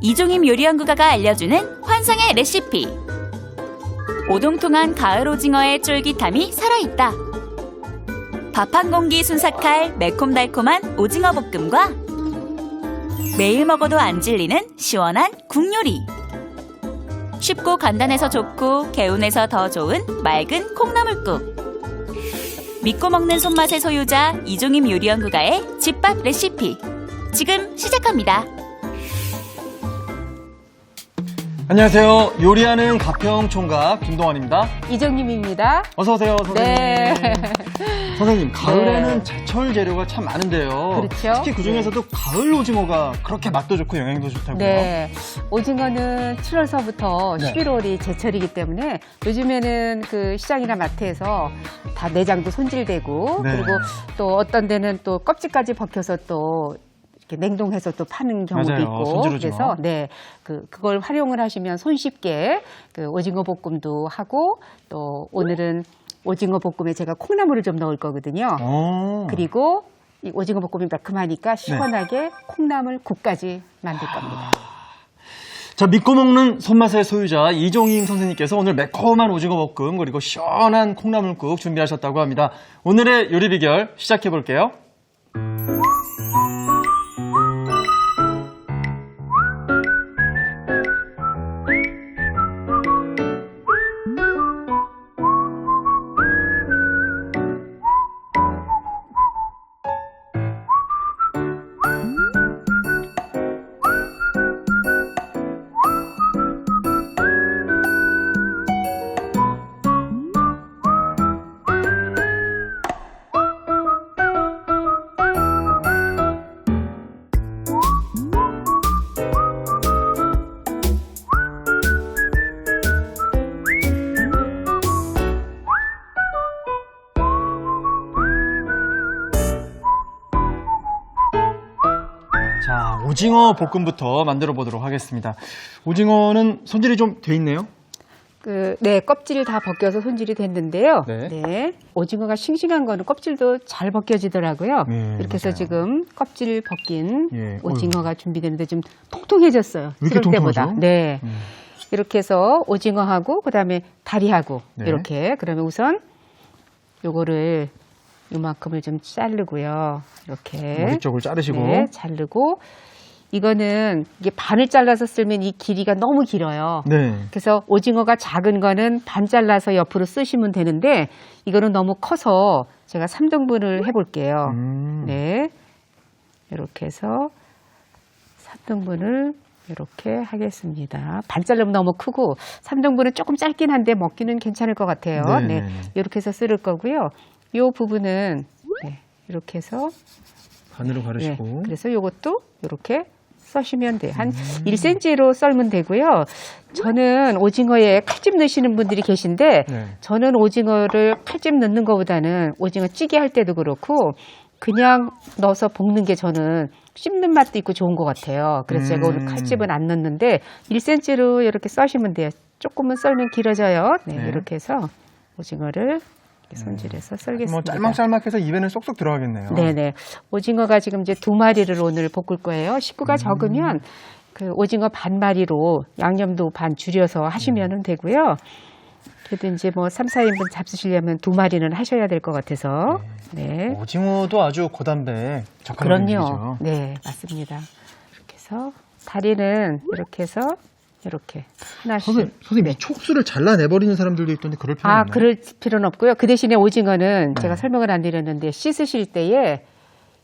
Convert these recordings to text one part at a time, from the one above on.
이종임 요리연구가가 알려주는 환상의 레시피. 오동통한 가을 오징어의 쫄깃함이 살아있다. 밥 한 공기 순삭할 매콤달콤한 오징어 볶음과 매일 먹어도 안 질리는 시원한 국요리. 쉽고 간단해서 좋고 개운해서 더 좋은 맑은 콩나물국. 믿고 먹는 손맛의 소유자 이종임 요리연구가의 집밥 레시피. 지금 시작합니다. 안녕하세요. 요리하는 가평총각 김동환입니다. 이정님입니다. 어서 오세요, 선생님. 네. 선생님, 가을에는 네. 제철 재료가 참 많은데요. 그렇죠. 특히 그 중에서도 가을 오징어가 그렇게 맛도 좋고 영양도 좋다고요. 네. 오징어는 7월서부터 네. 11월이 제철이기 때문에 요즘에는 그 시장이나 마트에서 다 내장도 손질되고 네. 그리고 또 어떤 데는 또 껍질까지 벗겨서 또 이렇게 냉동해서 또 파는 경우도 맞아요. 있고 손질 오징어. 그래서 네. 그걸 활용을 하시면 손쉽게 그 오징어 볶음도 하고 또 오늘은 오징어 볶음에 제가 콩나물을 좀 넣을 거거든요. 그리고 이 오징어 볶음이 매콤하니까 시원하게 콩나물 국까지 만들 겁니다. 자, 믿고 먹는 손맛의 소유자 이종임 선생님께서 오늘 매콤한 오징어 볶음 그리고 시원한 콩나물국 준비하셨다고 합니다. 오늘의 요리 비결 시작해 볼게요. 자, 오징어 볶음부터 만들어 보도록 하겠습니다. 오징어는 손질이 좀 돼 있네요. 네, 껍질 다 벗겨서 손질이 됐는데요. 네. 오징어가 싱싱한 거는 껍질도 잘 벗겨지더라고요. 네, 이렇게 해서 맞아요. 지금 껍질 벗긴 예, 오징어가 준비되는데 좀 통통해졌어요. 왜 이렇게 썰을 때보다. 통통하죠? 네. 이렇게 해서 오징어하고 그다음에 다리하고 네. 이렇게 그러면 우선 요거를 요만큼을 좀 자르고요. 이렇게 머리 쪽을 자르시고. 네, 자르고 이거는 이게 반을 잘라서 쓸면 이 길이가 너무 길어요. 네. 그래서 오징어가 작은 거는 반 잘라서 옆으로 쓰시면 되는데 이거는 너무 커서 제가 3등분을 해볼게요. 네, 이렇게 해서 3등분을 이렇게 하겠습니다. 반 자르면 너무 크고 3등분은 조금 짧긴 한데 먹기는 괜찮을 것 같아요. 네. 네, 이렇게 해서 쓸 거고요. 이 부분은 네, 이렇게 해서 반으로 가르시고. 네, 그래서 이것도 이렇게 써시면 돼요. 한 1cm로 썰면 되고요. 저는 오징어에 칼집 넣으시는 분들이 계신데 네. 저는 오징어를 칼집 넣는 것보다는 오징어 찌개 할 때도 그렇고 그냥 넣어서 볶는 게 저는 씹는 맛도 있고 좋은 것 같아요. 그래서 제가 오늘 칼집은 안 넣는데 1cm로 이렇게 써시면 돼요. 조금은 썰면 길어져요. 네, 네. 이렇게 해서 오징어를 이렇게 손질해서 썰겠습니다. 뭐 짤막짤막해서 입에는 쏙쏙 들어가겠네요. 네네. 오징어가 지금 이제 2마리를 오늘 볶을 거예요. 식구가 적으면 그 오징어 반 마리로 양념도 반 줄여서 하시면 되고요. 그래도 이제 뭐 3, 4인분 잡수시려면 2마리는 하셔야 될 것 같아서. 네. 오징어도 아주 고단백 적합한 그럼요. 음식이죠. 네, 맞습니다. 이렇게 해서 다리는 이렇게 해서 이렇게 하나씩. 선생님, 이 촉수를 잘라내버리는 사람들도 있던데 그럴 필요는 없나요? 그럴 필요는 없고요. 그 대신에 오징어는 제가 설명을 안 드렸는데 씻으실 때에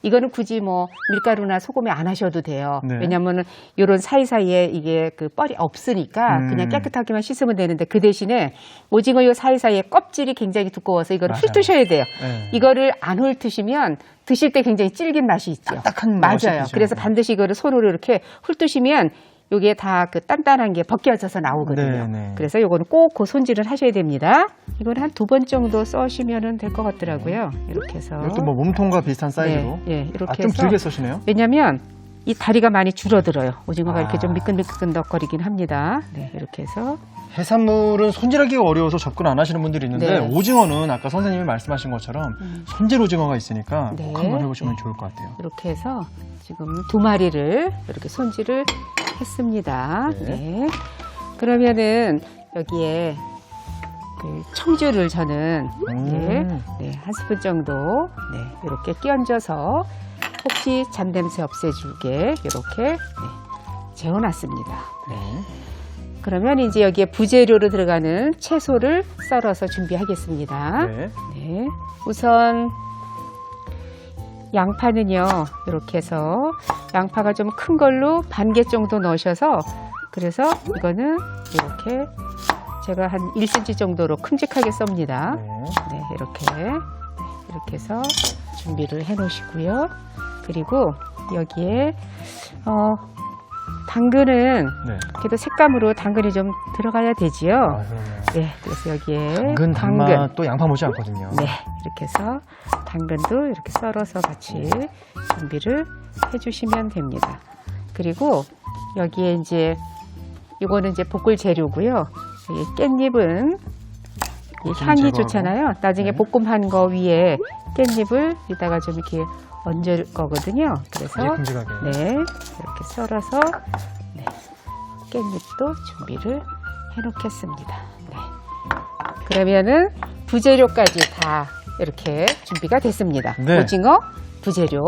이거는 굳이 뭐 밀가루나 소금에 안 하셔도 돼요. 네. 왜냐하면 이런 사이사이에 이게 그 뻘이 없으니까 그냥 깨끗하게만 씻으면 되는데 그 대신에 오징어 요 사이사이에 껍질이 굉장히 두꺼워서 이거를 맞아요. 훑으셔야 돼요. 네. 이거를 안 훑으시면 드실 때 굉장히 질긴 맛이 있죠. 딱딱한 맛이 맞아요. 있죠. 그래서 반드시 이거를 손으로 이렇게 훑으시면 요게 다 그 단단한 게 벗겨져서 나오거든요. 네. 그래서 요거는 꼭 그 손질을 하셔야 됩니다. 이걸 한 2번 정도 써시면 될 것 같더라고요. 이렇게 해서. 이것도 뭐 몸통과 비슷한 사이즈로. 네, 이렇게 좀 해서. 길게 써시네요. 왜냐면 이 다리가 많이 줄어들어요. 오징어가 이렇게 좀 미끈미끈덕거리긴 합니다. 네, 이렇게 해서. 해산물은 손질하기가 어려워서 접근 안 하시는 분들이 있는데 네. 오징어는 아까 선생님이 말씀하신 것처럼 손질 오징어가 있으니까 네. 꼭 한번 해보시면 좋을 것 같아요. 이렇게 해서 지금 2마리를 이렇게 손질을 했습니다. 네. 네. 그러면은 여기에 그 청주를 저는 한 스푼 정도 이렇게 끼얹어서 혹시 잔냄새 없애주게 이렇게 재워놨습니다. 네. 그러면 이제 여기에 부재료로 들어가는 채소를 썰어서 준비하겠습니다. 네. 네. 우선 양파는요, 이렇게 해서 양파가 좀 큰 걸로 반 개 정도 넣으셔서 그래서 이거는 이렇게 제가 한 1cm 정도로 큼직하게 썹니다. 네, 이렇게 해서 준비를 해 놓으시고요. 그리고 여기에 당근은 네. 그래도 색감으로 당근이 좀 들어가야 되지요. 아, 그러네요. 네, 그래서 여기에 당근 단맛 또 양파 못지 않거든요. 네, 이렇게 해서 당근도 이렇게 썰어서 같이 준비를 해주시면 됩니다. 그리고 여기에 이제 이거는 이제 볶을 재료고요. 이 깻잎은 이 향이 제거하고. 좋잖아요. 나중에 네. 볶음한 거 위에 깻잎을 이따가 좀 이렇게 얹을 거거든요. 그래서 큼직하게. 네, 이렇게 썰어서 깻잎도 준비를 해놓겠습니다. 네. 그러면은 부재료까지 다 이렇게 준비가 됐습니다. 네. 오징어, 부재료.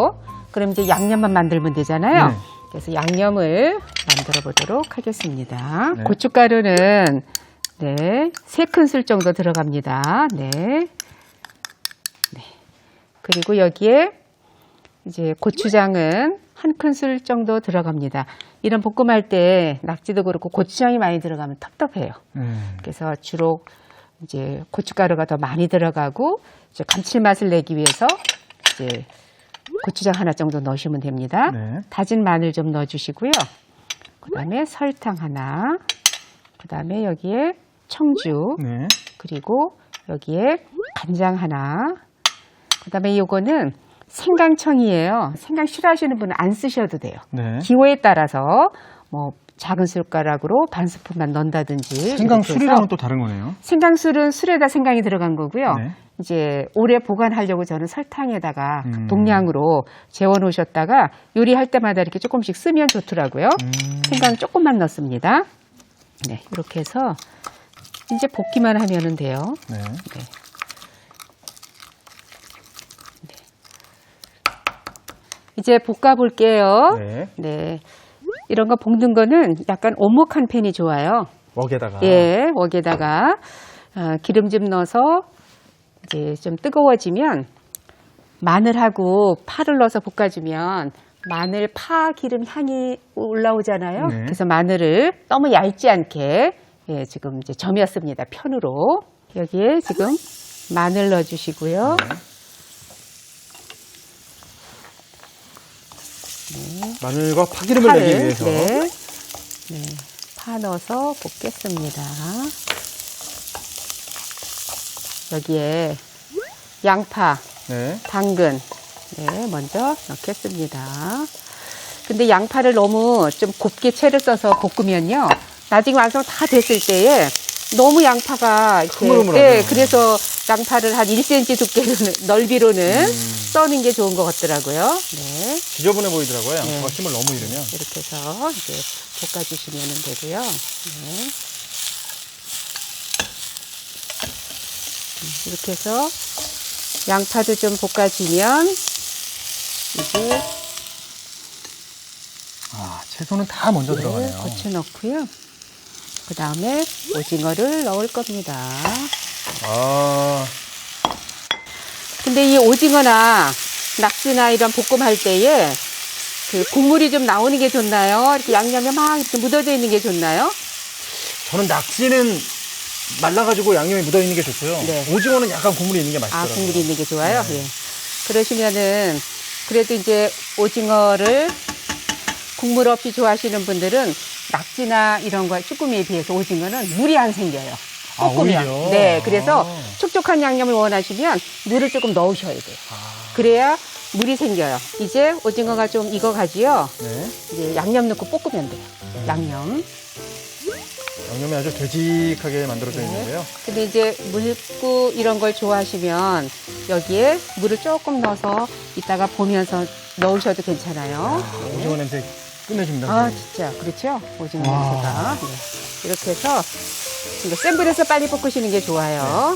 그럼 이제 양념만 만들면 되잖아요. 네. 그래서 양념을 만들어 보도록 하겠습니다. 네. 고춧가루는 3큰술 정도 들어갑니다. 네. 그리고 여기에 이제 고추장은 1큰술 정도 들어갑니다. 이런 볶음할 때 낙지도 그렇고 고추장이 많이 들어가면 텁텁해요. 그래서 주로 이제 고춧가루가 더 많이 들어가고 이제 감칠맛을 내기 위해서 이제 고추장 하나 정도 넣으시면 됩니다. 네. 다진 마늘 좀 넣어주시고요. 그다음에 설탕 하나, 그다음에 여기에 청주, 네. 그리고 여기에 간장 하나, 그다음에 요거는 생강청이에요. 생강 싫어하시는 분은 안 쓰셔도 돼요. 네. 기호에 따라서 뭐 작은 숟가락으로 반 스푼만 넣는다든지. 생강 이렇게 해서 술이랑은 또 다른 거네요. 생강술은 술에다 생강이 들어간 거고요. 네. 이제 오래 보관하려고 저는 설탕에다가 동량으로 재워 놓으셨다가 요리할 때마다 이렇게 조금씩 쓰면 좋더라고요. 생강 조금만 넣습니다. 네, 이렇게 해서 이제 볶기만 하면은 돼요. 네. 네. 이제 볶아 볼게요. 네. 네. 이런 거 볶는 거는 약간 오목한 팬이 좋아요. 웍에다가. 예, 웍에다가 기름 좀 넣어서 이제 좀 뜨거워지면 마늘하고 파를 넣어서 볶아주면 마늘, 파, 기름 향이 올라오잖아요. 네. 그래서 마늘을 너무 얇지 않게 지금 이제 점였습니다. 편으로. 여기에 지금 마늘 넣어주시고요. 마늘과 파기름을 내기 위해서. 파 넣어서 볶겠습니다. 여기에 양파, 네. 당근, 먼저 넣겠습니다. 근데 양파를 너무 좀 곱게 채를 써서 볶으면요, 나중에 완성 다 됐을 때에 너무 양파가 이렇게, 흐물흐물하죠. 그래서 양파를 한 1cm 두께로 넓이로는 써는 게 좋은 것 같더라고요. 네. 지저분해 보이더라고요. 양파가 네. 힘을 너무 잃으면. 이렇게 해서 이제 볶아주시면 되고요. 네. 이렇게 해서 양파도 좀 볶아주면 이제 채소는 다 먼저 들어가네요. 고추 넣고요. 그 다음에 오징어를 넣을 겁니다. 근데 이 오징어나 낙지나 이런 볶음할 때에 그 국물이 좀 나오는 게 좋나요? 이렇게 양념이 막 이렇게 묻어져 있는 게 좋나요? 저는 낙지는 말라가지고 양념이 묻어 있는 게 좋고요. 네. 오징어는 약간 국물이 있는 게 맛있더라고요. 국물이 있는 게 좋아요? 예. 그러시면은, 그래도 이제 오징어를 국물 없이 좋아하시는 분들은 낙지나 이런 거, 쭈꾸미에 비해서 오징어는 물이 안 생겨요. 볶으면. 오히려? 네, 그래서 촉촉한 양념을 원하시면 물을 조금 넣으셔야 돼요. 그래야 물이 생겨요. 이제 오징어가 좀 익어가지요. 네. 이제 양념 넣고 볶으면 돼요. 양념. 양념이 아주 되직하게 만들어져 있는데요. 근데 이제 묽고 이런 걸 좋아하시면 여기에 물을 조금 넣어서 이따가 보면서 넣으셔도 괜찮아요. 오징어 냄새 끝내줍니다. 아, 선생님. 진짜. 그렇죠? 오징어 와. 냄새가. 네. 이렇게 해서 이거 센 불에서 빨리 볶으시는 게 좋아요.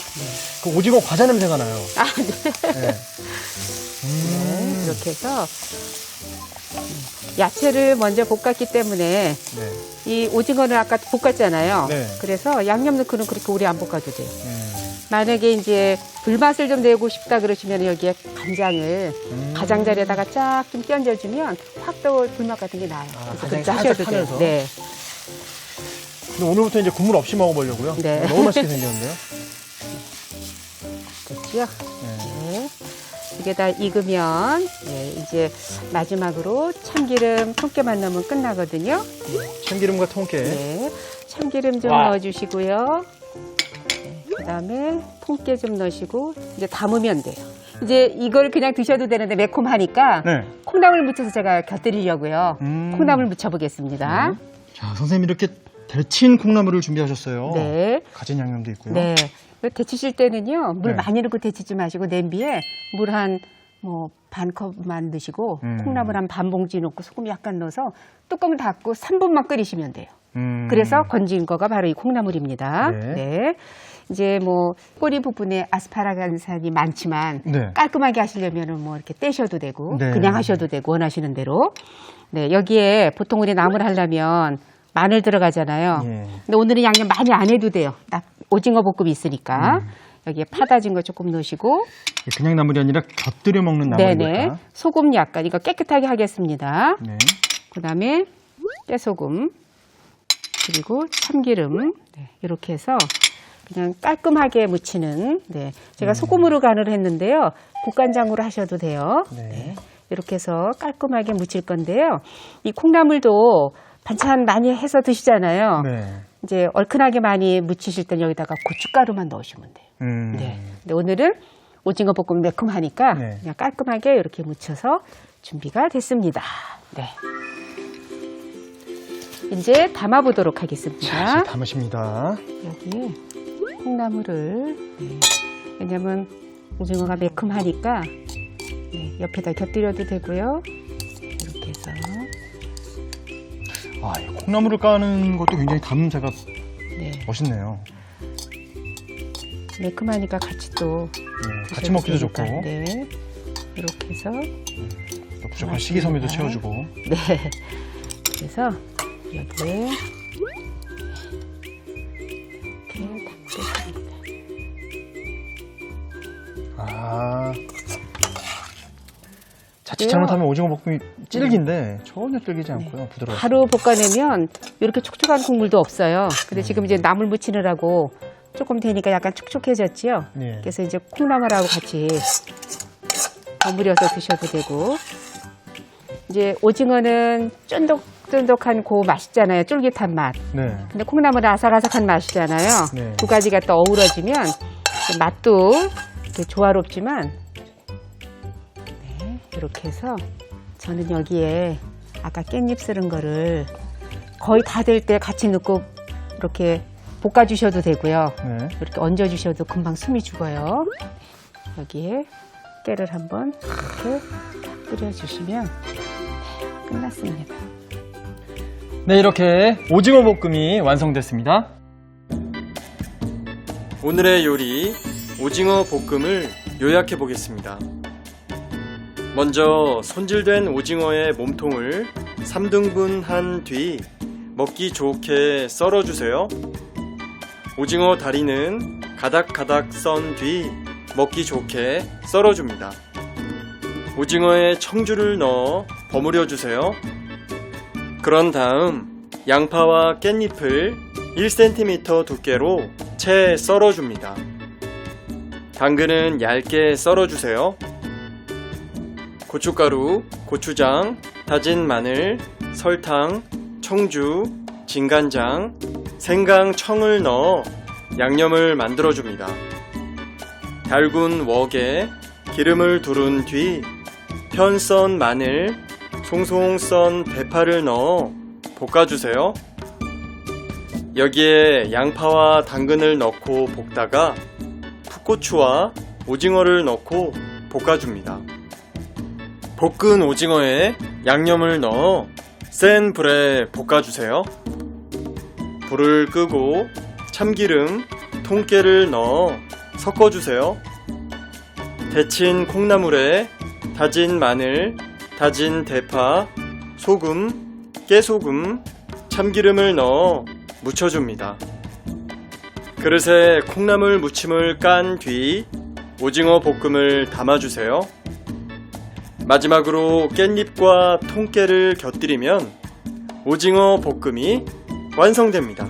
그 오징어 과자 냄새가 나요. 아, 네. 네. 네. 이렇게 해서 야채를 먼저 볶았기 때문에 네. 이 오징어를 아까 볶았잖아요. 네. 그래서 양념 넣고는 그렇게 오래 안 볶아도 돼요. 만약에 이제 불맛을 좀 내고 싶다 그러시면 여기에 간장을 가장자리에다가 쫙 좀 띄얹어주면 확 또 불맛 같은 게 나요. 아, 그래서 간장이 그렇게 하셔도 살짝 돼요. 타면서? 네. 근데 오늘부터 이제 국물 없이 먹어보려고요. 네. 너무 맛있게 생겼는데요. 됐죠? 네. 네. 이게 다 익으면 네, 이제 마지막으로 참기름 통깨만 넣으면 끝나거든요. 참기름과 통깨. 네. 참기름 좀 와. 넣어주시고요. 네. 그다음에 통깨 좀 넣으시고 이제 담으면 돼요. 이제 이걸 그냥 드셔도 되는데 매콤하니까 네. 콩나물 묻혀서 제가 곁들이려고요. 음. 콩나물 묻혀보겠습니다. 자, 선생님 이렇게 데친 콩나물을 준비하셨어요. 네. 가진 양념도 있고요. 네. 이거 데치실 때는요, 물 네. 많이 넣고 데치지 마시고, 냄비에 물 한, 반 컵만 넣으시고, 콩나물 한 반 봉지 넣고, 소금 약간 넣어서 뚜껑 닫고 3분만 끓이시면 돼요. 그래서 건진 거가 바로 이 콩나물입니다. 네. 네. 이제 꼬리 부분에 아스파라간산이 많지만, 네. 깔끔하게 하시려면 이렇게 떼셔도 되고, 네. 그냥 하셔도 되고, 원하시는 대로. 네. 여기에 보통 우리 나물 하려면 마늘 들어가잖아요. 예. 근데 오늘은 양념 많이 안 해도 돼요. 딱 오징어 볶음이 있으니까. 여기에 파 다진 거 조금 넣으시고. 그냥 나물이 아니라 곁들여 먹는 네네. 나물이니까. 소금 약간 이거 깨끗하게 하겠습니다. 네. 그다음에 깨소금 그리고 참기름 네, 이렇게 해서 그냥 깔끔하게 무치는. 네. 제가 소금으로 간을 했는데요. 국간장으로 하셔도 돼요. 네. 네. 이렇게 해서 깔끔하게 무칠 건데요. 이 콩나물도 반찬 많이 해서 드시잖아요. 네. 이제 얼큰하게 많이 무치실 땐 여기다가 고춧가루만 넣으시면 돼요. 네. 근데 오늘은 오징어 볶음 매콤하니까 네. 그냥 깔끔하게 이렇게 무쳐서 준비가 됐습니다. 네. 이제 담아보도록 자, 하겠습니다. 이제 담으십니다. 여기에 콩나물을 네. 왜냐면 오징어가 매콤하니까 네. 옆에다 곁들여도 되고요. 이렇게 해서 아, 이 콩나물을 까는 것도 굉장히 담새가 네. 멋있네요. 매콤하니까 같이 또 네, 같이 먹기도 좋고. 되니까. 네. 이렇게 해서 또 부족한 식이섬유도 채워주고. 네. 그래서 여기에 이렇게 담겠습니다. 아. 자칫 잘못하면 오징어 볶음이 질긴데 전혀 질기지 않고요. 부드러워요. 바로 볶아내면 이렇게 촉촉한 국물도 없어요. 근데 지금 이제 나물 무치느라고 조금 되니까 약간 촉촉해졌지요. 네. 그래서 이제 콩나물하고 같이 버무려서 드셔도 되고. 이제 오징어는 쫀득쫀득한 고 맛있잖아요. 쫄깃한 맛. 네. 근데 콩나물은 아삭아삭한 맛이잖아요. 네. 두 가지가 또 어우러지면 맛도 이렇게 조화롭지만 네, 이렇게 해서 저는 여기에 아까 깻잎 썰은 거를 거의 다 될 때 같이 넣고 이렇게 볶아주셔도 되고요. 네. 이렇게 얹어주셔도 금방 숨이 죽어요. 여기에 깨를 한번 이렇게 끓여주시면 네, 끝났습니다. 네, 이렇게 오징어 볶음이 완성됐습니다. 오늘의 요리 오징어 볶음을 요약해 보겠습니다. 먼저 손질된 오징어의 몸통을 3등분한 뒤 먹기 좋게 썰어주세요. 오징어 다리는 가닥가닥 썬 뒤 먹기 좋게 썰어줍니다. 오징어에 청주를 넣어 버무려 주세요. 그런 다음 양파와 깻잎을 1cm 두께로 채 썰어줍니다. 당근은 얇게 썰어주세요. 고춧가루, 고추장, 다진 마늘, 설탕, 청주, 진간장, 생강, 청을 넣어 양념을 만들어줍니다. 달군 웍에 기름을 두른 뒤 편 썬 마늘, 송송 썬 대파를 넣어 볶아주세요. 여기에 양파와 당근을 넣고 볶다가 풋고추와 오징어를 넣고 볶아줍니다. 볶은 오징어에 양념을 넣어 센 불에 볶아주세요. 불을 끄고 참기름, 통깨를 넣어 섞어주세요. 데친 콩나물에 다진 마늘, 다진 대파, 소금, 깨소금, 참기름을 넣어 무쳐줍니다. 그릇에 콩나물 무침을 깐 뒤 오징어 볶음을 담아주세요. 마지막으로 깻잎과 통깨를 곁들이면 오징어 볶음이 완성됩니다.